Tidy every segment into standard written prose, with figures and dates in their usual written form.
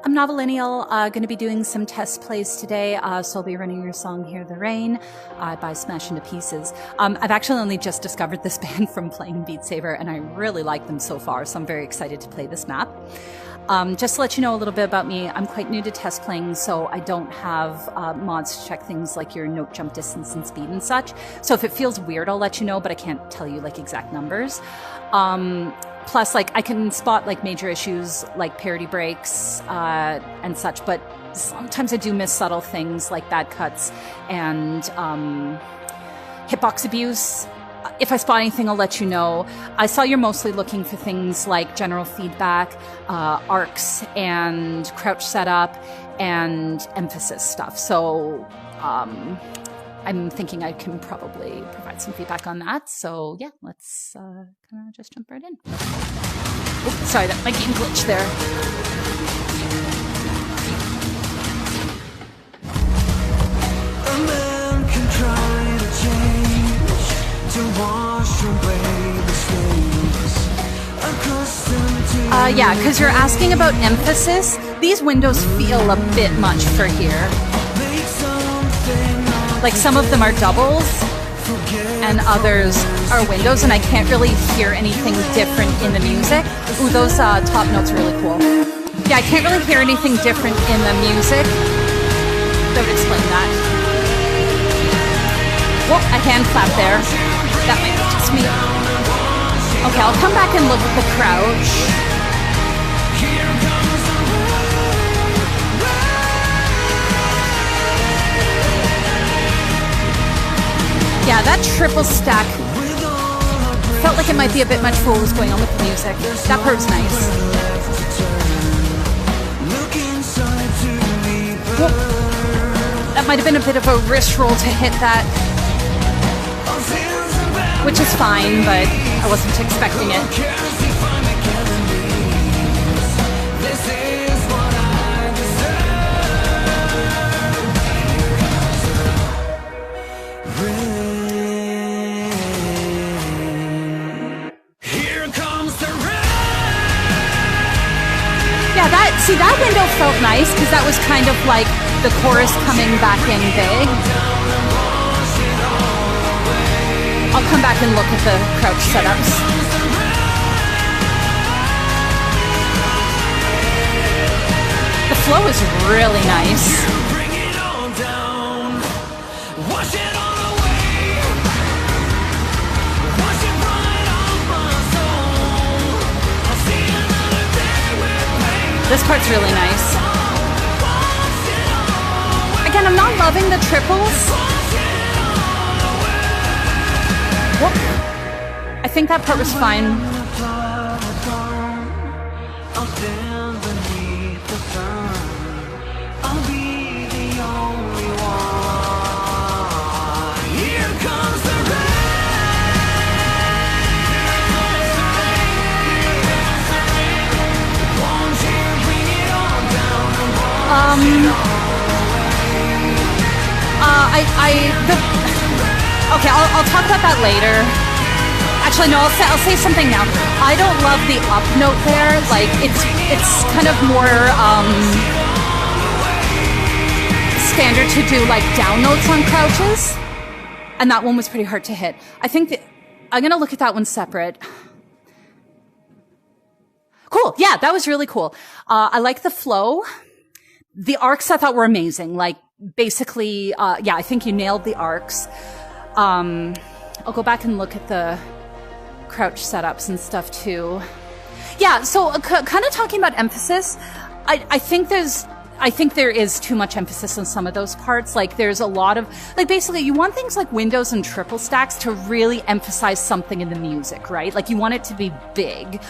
I'm Novillennial, going to be doing some test plays today, so I'll be running your song Hear the Rain by Smash Into Pieces. I've actually only just discovered this band from playing Beat Saber, and I really like them so far, so I'm very excited to play this map. Just to let you know a little bit about me, I'm quite new to test playing, so I don't have mods to check things like your note jump distance and speed and such. So if it feels weird, I'll let you know, but I can't tell you like exact numbers. Plus, like, I can spot like major issues like parity breaks and such, but sometimes I do miss subtle things like bad cuts and hitbox abuse. If I spot anything, I'll let you know. I saw you're mostly looking for things like general feedback, arcs, and crouch setup, and emphasis stuff. So I'm thinking I can probably provide some feedback on that. So yeah, let's kind of just jump right in. Oops, sorry, that my game glitched there. A man can try to change, to wash away the stains, accustomed to Yeah, because you're asking about emphasis. These windows feel a bit much for here. make something Like some of them are doubles and others are windows, and I can't really hear anything different in the music. Ooh, those top notes are really cool. Yeah, I can't really hear anything different in the music. That would explain that. Whoop, a hand clap there. That might be just me. Okay, I'll come back and look at the crouch. Yeah, that triple stack felt like it might be a bit much for what was going on with the music. That part's nice. Whoop. That might have been a bit of a wrist roll to hit that, which is fine, but I wasn't expecting it. Yeah, that window felt nice because that was kind of like the chorus coming back in big. I'll come back and look at the crouch setups. The flow is really nice. This part's really nice. Again, I'm not loving the triples. Whoop. I think that part was fine. Okay, I'll talk about that later. Actually, no, I'll say something now. I don't love the up note there. Like, it's kind of more standard to do like down notes on crouches, and that one was pretty hard to hit. I think that I'm gonna look at that one separate. Cool, yeah, that was really cool. I like the flow. The arcs I thought were amazing. Like, basically, yeah, I think you nailed the arcs. I'll go back and look at the crouch setups and stuff too. Yeah, so kind of talking about emphasis, I think there is too much emphasis on some of those parts. Like, there's a lot of, like, basically you want things like windows and triple stacks to really emphasize something in the music, right? Like, you want it to be big.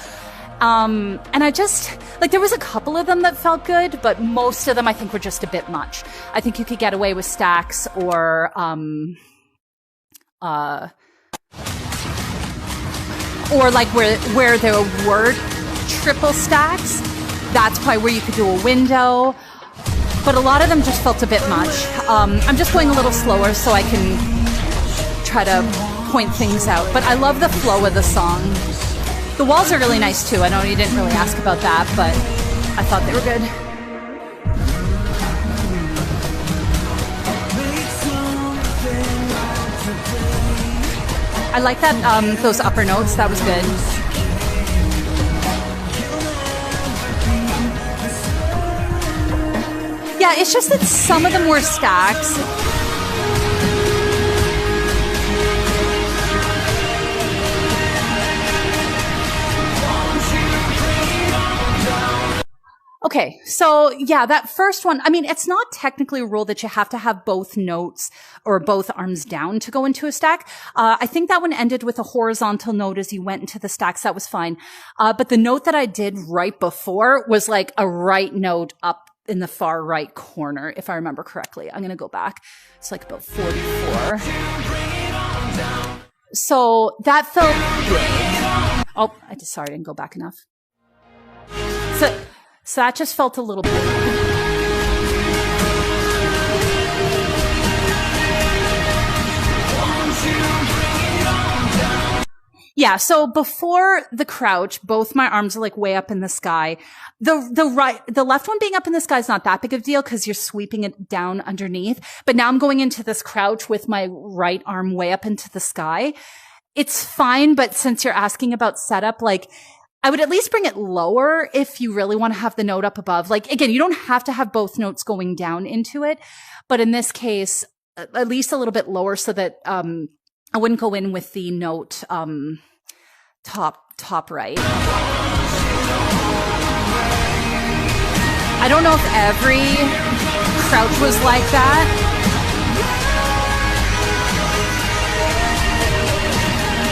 And I just, like, there was a couple of them that felt good, but most of them I think were just a bit much. I think you could get away with stacks or like where there were triple stacks, that's probably where you could do a window. But a lot of them just felt a bit much. I'm just going a little slower so I can try to point things out. But I love the flow of the song. The walls are really nice too. I know you didn't really ask about that, but I thought they were good. I like that, those upper notes. That was good. Yeah, it's just that some of them were stacks. Okay, so yeah, that first one, I mean, it's not technically a rule that you have to have both notes or both arms down to go into a stack. I think that one ended with a horizontal note as you went into the stacks. That was fine. But the note that I did right before was like a right note up in the far right corner, if I remember correctly. I'm going to go back. It's like about 44. So that felt big. Oh, sorry, I didn't go back enough. So that just felt a little bit. Yeah, so before the crouch, both my arms are like way up in the sky. The left one being up in the sky is not that big of a deal because you're sweeping it down underneath. But now I'm going into this crouch with my right arm way up into the sky. It's fine, but since you're asking about setup, like, I would at least bring it lower if you really want to have the note up above. Like, again, you don't have to have both notes going down into it. But in this case, at least a little bit lower so that, I wouldn't go in with the note, top right. I don't know if every crouch was like that.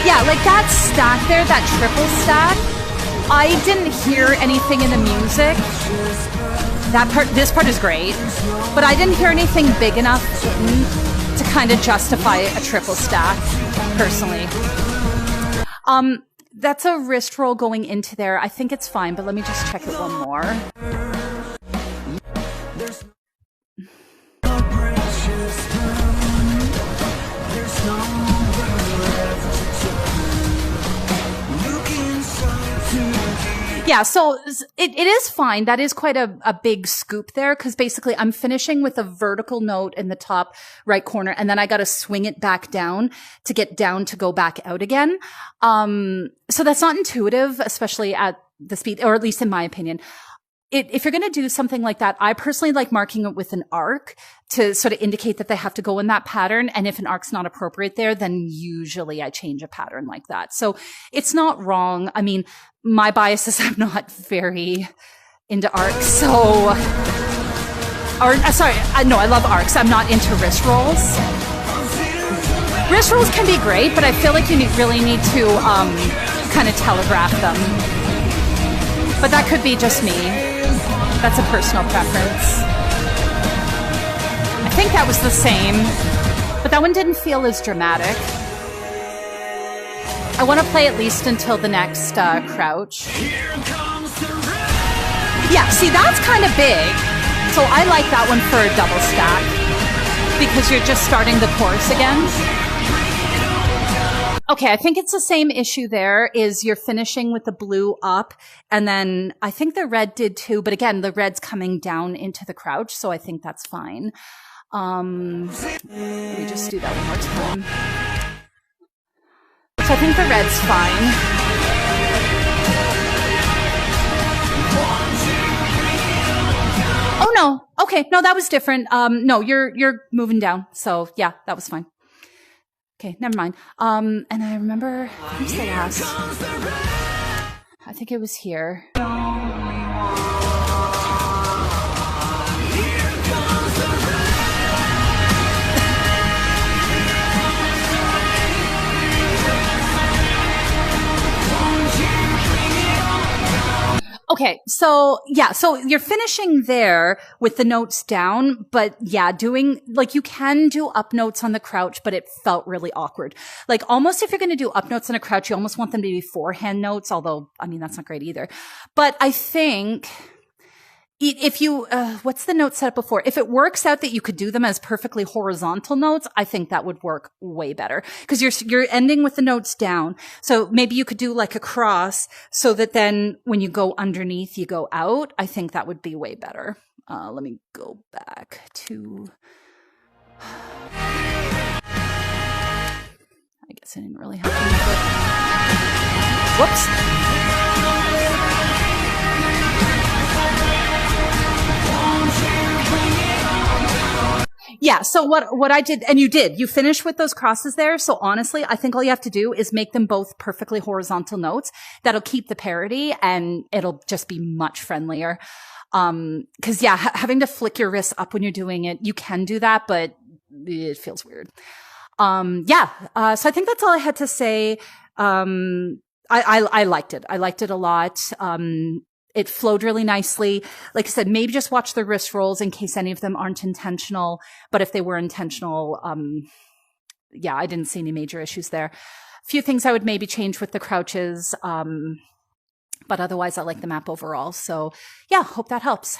Yeah, like that stack there, that triple stack. I didn't hear anything in the music. This part is great, but I didn't hear anything big enough to kind of justify a triple stack, personally. That's a wrist roll going into there. I think it's fine, but let me just check it one more. Yeah, so it is fine. That is quite a big scoop there because basically I'm finishing with a vertical note in the top right corner and then I got to swing it back down to get down to go back out again. So that's not intuitive, especially at the speed, or at least in my opinion. If you're going to do something like that, I personally like marking it with an arc to sort of indicate that they have to go in that pattern. And if an arc's not appropriate there, then usually I change a pattern like that. So it's not wrong. I mean, my bias is I'm not very into arcs. So, I love arcs. I'm not into wrist rolls. Wrist rolls can be great, but I feel like you really need to kind of telegraph them. But that could be just me. That's a personal preference. I think that was the same, but that one didn't feel as dramatic. I want to play at least until the next crouch. Yeah, see, that's kind of big. So I like that one for a double stack because you're just starting the chorus again. Okay, I think it's the same issue there, is you're finishing with the blue up, and then I think the red did too, but again, the red's coming down into the crouch, so I think that's fine. Let me just do that one more time. So I think the red's fine. Oh no, okay, no, that was different. No, you're moving down, so yeah, that was fine. Okay, never mind. And I remember, what's the last? I think it was here. Okay, so yeah, so you're finishing there with the notes down, but yeah, doing, like, you can do up notes on the crouch, but it felt really awkward. Like, almost if you're going to do up notes on a crouch, you almost want them to be forehand notes, although, I mean, that's not great either. But I think if you, what's the note set up before? If it works out that you could do them as perfectly horizontal notes, I think that would work way better because you're ending with the notes down. So maybe you could do like a cross so that then when you go underneath, you go out. I think that would be way better. Let me go back to, I I guess I didn't really have to move it. Whoops. Yeah, so what I did, and you finished with those crosses there. So honestly, I think all you have to do is make them both perfectly horizontal notes. That'll keep the parity and it'll just be much friendlier. Cause yeah, having to flick your wrists up when you're doing it, you can do that, but it feels weird. So I think that's all I had to say. I liked it. I liked it a lot. It flowed really nicely. Like I said, maybe just watch the wrist rolls in case any of them aren't intentional. But if they were intentional, I didn't see any major issues there. A few things I would maybe change with the crouches. But otherwise, I like the map overall. So yeah, hope that helps.